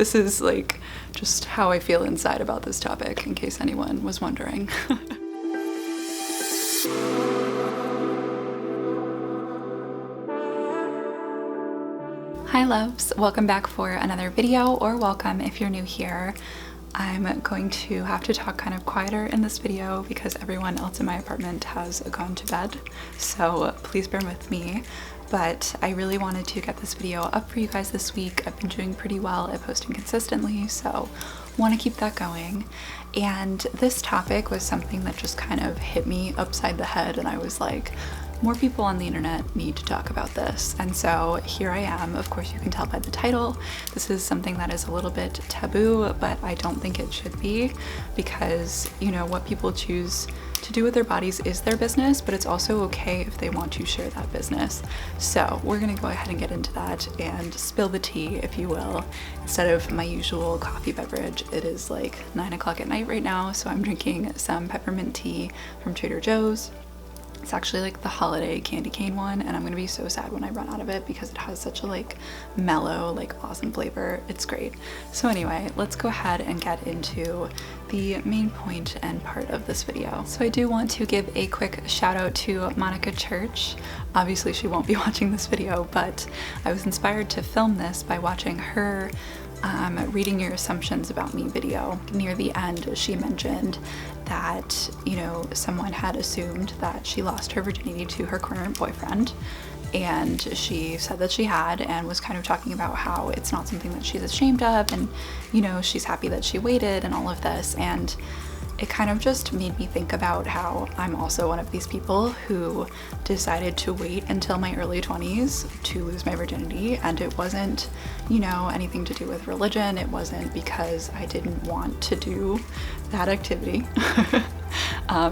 This is like just how I feel inside about this topic, in case anyone was wondering. Hi loves, welcome back for another video, or welcome if you're new here. I'm going to have to talk kind of quieter in this video because everyone else in my apartment has gone to bed, so please bear with me. But I really wanted to get this video up for you guys this week. I've been doing pretty well at posting consistently, so want to keep that going. And this topic was something that just kind of hit me upside the head, and I was like, more people on the internet need to talk about this. And so here I am. Of course, you can tell by the title. This is something that is a little bit taboo, but I don't think it should be, because, you know, what people choose to do with their bodies is their business, but it's also okay if they want to share that business. So we're gonna go ahead and get into that and spill the tea, if you will. Instead of my usual coffee beverage, it is like 9 o'clock at night right now, so I'm drinking some peppermint tea from Trader Joe's. It's actually like the holiday candy cane one, and I'm gonna be so sad when I run out of it because it has such a like mellow, like awesome flavor. It's great. So anyway, let's go ahead and get into the main point and part of this video. So I do want to give a quick shout out to Monica Church. Obviously she won't be watching this video, but I was inspired to film this by watching her reading your assumptions about me video. Near the end, she mentioned that, you know, someone had assumed that she lost her virginity to her current boyfriend, and she said that she had, and was kind of talking about how it's not something that she's ashamed of, and, you know, she's happy that she waited and all of this. And it kind of just made me think about how I'm also one of these people who decided to wait until my early 20s to lose my virginity, and it wasn't, you know, anything to do with religion. It wasn't because I didn't want to do that activity.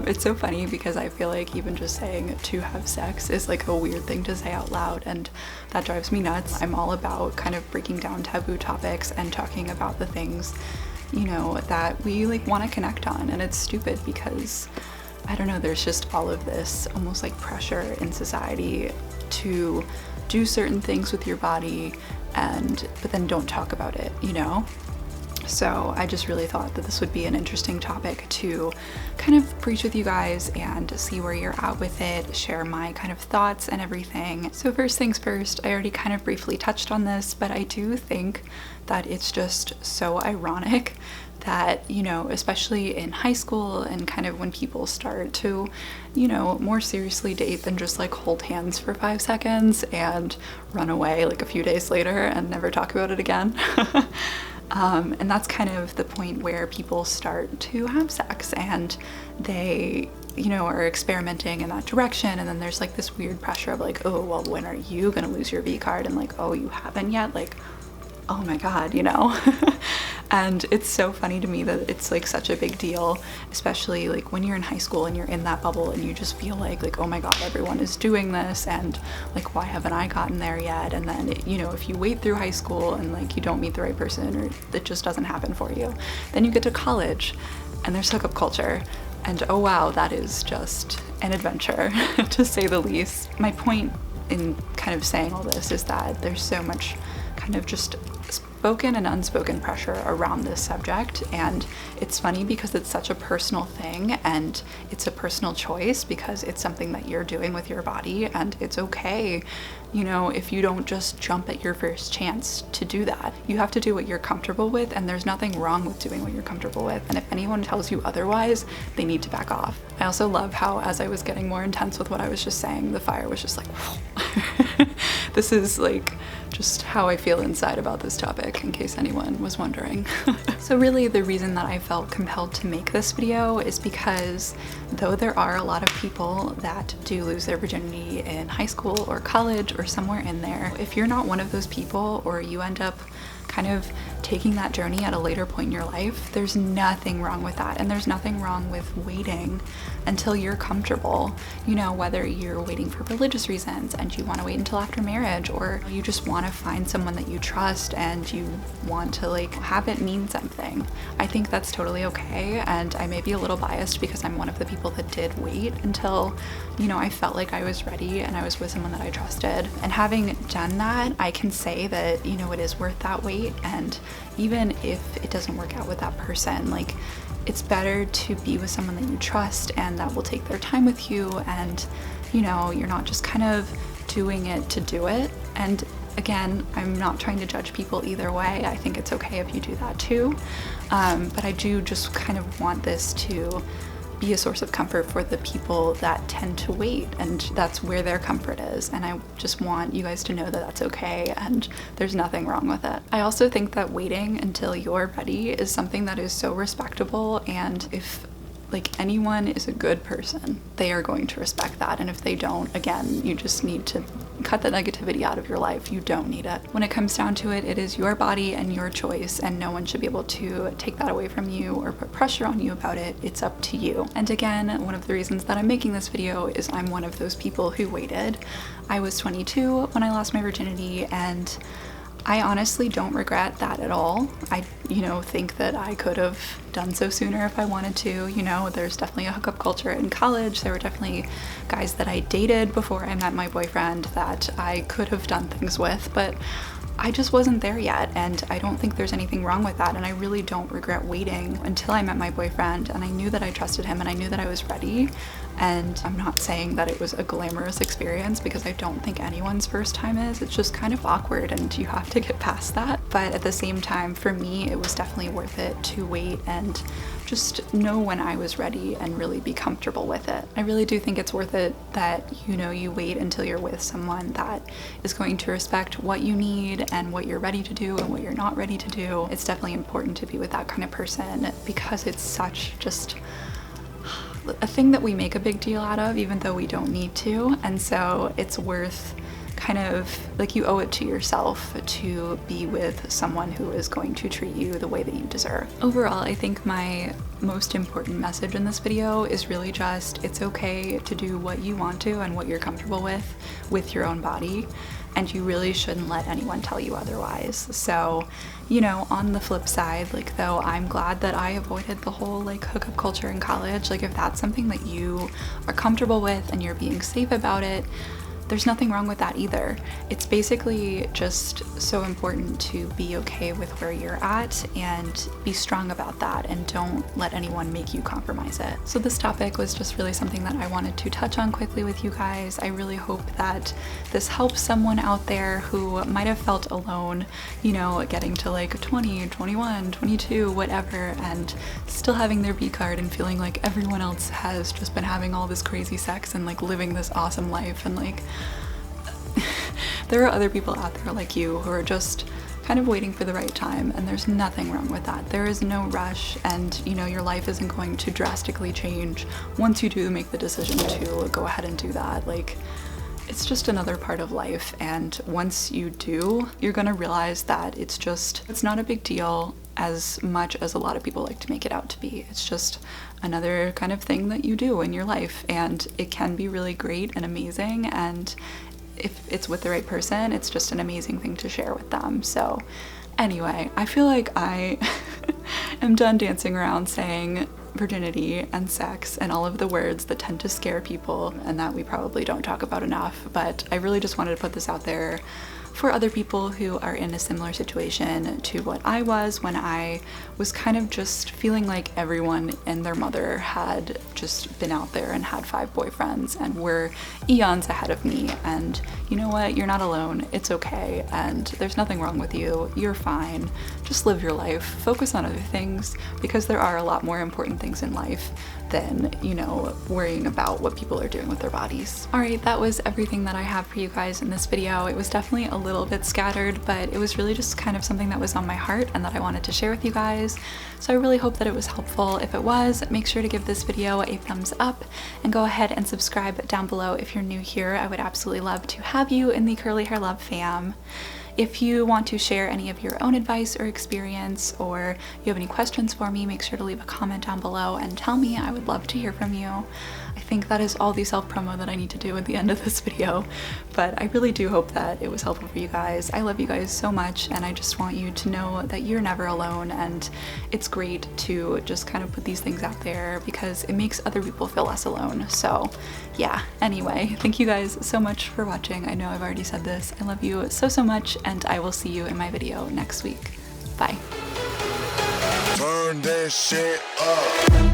It's so funny because I feel like even just saying to have sex is like a weird thing to say out loud, and that drives me nuts. I'm all about kind of breaking down taboo topics and talking about the things, you know, that we like want to connect on. And it's stupid because, I don't know, there's just all of this almost like pressure in society to do certain things with your body, but then don't talk about it, you know? So I just really thought that this would be an interesting topic to kind of preach with you guys and see where you're at with it, share my kind of thoughts and everything. So first things first, I already kind of briefly touched on this, but I do think that it's just so ironic that, you know, especially in high school and kind of when people start to, you know, more seriously date than just like hold hands for 5 seconds and run away like a few days later and never talk about it again. And that's kind of the point where people start to have sex, and they, you know, are experimenting in that direction. And then there's like this weird pressure of like, oh, well, when are you gonna lose your V card? And like, oh, you haven't yet? Like, oh my God, you know? And it's so funny to me that it's like such a big deal, especially like when you're in high school and you're in that bubble and you just feel like, oh my God, everyone is doing this, and like, why haven't I gotten there yet? And then, you know, if you wait through high school and like you don't meet the right person, or it just doesn't happen for you, then you get to college and there's hookup culture. And oh wow, that is just an adventure to say the least. My point in kind of saying all this is that there's so much kind of just spoken and unspoken pressure around this subject, and it's funny because it's such a personal thing, and it's a personal choice because it's something that you're doing with your body, and it's okay, you know, if you don't just jump at your first chance to do that. You have to do what you're comfortable with, and there's nothing wrong with doing what you're comfortable with, and if anyone tells you otherwise, they need to back off. I also love how, as I was getting more intense with what I was just saying, the fire was just like this is like just how I feel inside about this topic, in case anyone was wondering. So really the reason that I felt compelled to make this video is because though there are a lot of people that do lose their virginity in high school or college or somewhere in there, if you're not one of those people, or you end up kind of taking that journey at a later point in your life, there's nothing wrong with that. And there's nothing wrong with waiting until you're comfortable, you know, whether you're waiting for religious reasons and you want to wait until after marriage, or you just want to find someone that you trust and you want to like have it mean something. I think that's totally okay, and I may be a little biased because I'm one of the people that did wait until, you know, I felt like I was ready and I was with someone that I trusted. And having done that, I can say that, you know, it is worth that wait. weight. And even if it doesn't work out with that person, like, it's better to be with someone that you trust and that will take their time with you, and you know, you're not just kind of doing it to do it. And again, I'm not trying to judge people either way. I think it's okay if you do that too. But I do just kind of want this to be a source of comfort for the people that tend to wait, and that's where their comfort is. And I just want you guys to know that that's okay and there's nothing wrong with it. I also think that waiting until you're ready is something that is so respectable, and if like anyone is a good person, they are going to respect that. And if they don't, again, you just need to cut the negativity out of your life. You don't need it. When it comes down to it, it is your body and your choice, and no one should be able to take that away from you or put pressure on you about it. It's up to you. And again, one of the reasons that I'm making this video is I'm one of those people who waited. I was 22 when I lost my virginity, and I honestly don't regret that at all. I, think that I could have done so sooner if I wanted to. There's definitely a hookup culture in college. There were definitely guys that I dated before I met my boyfriend that I could have done things with, but I just wasn't there yet, and I don't think there's anything wrong with that. And I really don't regret waiting until I met my boyfriend, and I knew that I trusted him, and I knew that I was ready. And I'm not saying that it was a glamorous experience, because I don't think anyone's first time is. It's just kind of awkward, and you have to get past that. But at the same time, for me, it was definitely worth it to wait and just know when I was ready and really be comfortable with it. I really do think it's worth it that, you wait until you're with someone that is going to respect what you need and what you're ready to do and what you're not ready to do. It's definitely important to be with that kind of person, because it's such just a thing that we make a big deal out of, even though we don't need to. And so it's worth kind of like, you owe it to yourself to be with someone who is going to treat you the way that you deserve. Overall, I think my most important message in this video is really just, it's okay to do what you want to and what you're comfortable with your own body, and you really shouldn't let anyone tell you otherwise. So, on the flip side, like, though, I'm glad that I avoided the whole like hookup culture in college. Like, if that's something that you are comfortable with and you're being safe about it, there's nothing wrong with that either. It's basically just so important to be okay with where you're at and be strong about that, and don't let anyone make you compromise it. So this topic was just really something that I wanted to touch on quickly with you guys. I really hope that this helps someone out there who might have felt alone, getting to like 20, 21, 22, whatever, and still having their B card and feeling like everyone else has just been having all this crazy sex and like living this awesome life, and like there are other people out there like you who are just kind of waiting for the right time, and there's nothing wrong with that. There is no rush, and your life isn't going to drastically change once you do make the decision to go ahead and do that. Like, it's just another part of life, and once you do, you're gonna realize that it's not a big deal as much as a lot of people like to make it out to be. It's just another kind of thing that you do in your life, and it can be really great and amazing, and if it's with the right person, it's just an amazing thing to share with them. So anyway, I feel like I am done dancing around saying virginity and sex and all of the words that tend to scare people and that we probably don't talk about enough, but I really just wanted to put this out there for other people who are in a similar situation to what I was, when I was kind of just feeling like everyone and their mother had just been out there and had 5 boyfriends and were eons ahead of me. And you know what? You're not alone. It's okay. And there's nothing wrong with you. You're fine. Just live your life. Focus on other things, because there are a lot more important things in life than, worrying about what people are doing with their bodies. All right, that was everything that I have for you guys in this video. It was definitely a little bit scattered, but it was really just kind of something that was on my heart and that I wanted to share with you guys. So I really hope that it was helpful. If it was, make sure to give this video a thumbs up and go ahead and subscribe down below if you're new here. I would absolutely love to have you in the Curly Hair Love fam. If you want to share any of your own advice or experience, or you have any questions for me, make sure to leave a comment down below and tell me. I would love to hear from you. I think that is all the self-promo that I need to do at the end of this video, but I really do hope that it was helpful for you guys. I love you guys so much, and I just want you to know that you're never alone, and it's great to just kind of put these things out there because it makes other people feel less alone. So yeah, anyway, thank you guys so much for watching. I know I've already said this. I love you so much, and I will see you in my video next week. Bye. Turn that shit up.